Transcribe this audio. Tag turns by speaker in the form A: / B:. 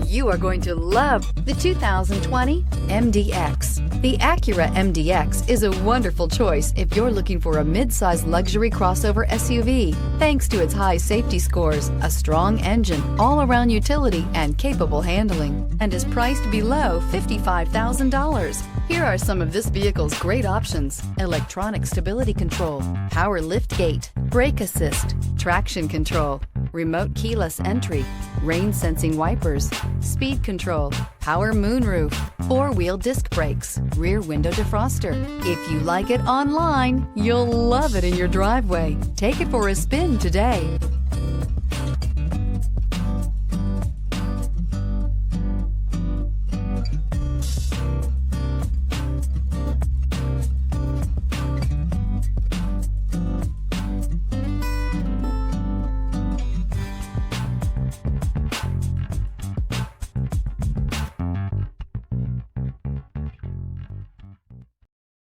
A: You are going to love the 2020 MDX. The Acura MDX is a wonderful choice if you're looking for a mid-size luxury crossover SUV. Thanks to its high safety scores, a strong engine, all-around utility, and capable handling, and is priced below $55,000. Here are some of this vehicle's great options: electronic stability control, power liftgate, brake assist, traction control, remote keyless entry, rain sensing wipers, speed control, power moonroof, four-wheel disc brakes, rear window defroster. If you like it online, you'll love it in your driveway. Take it for a spin today.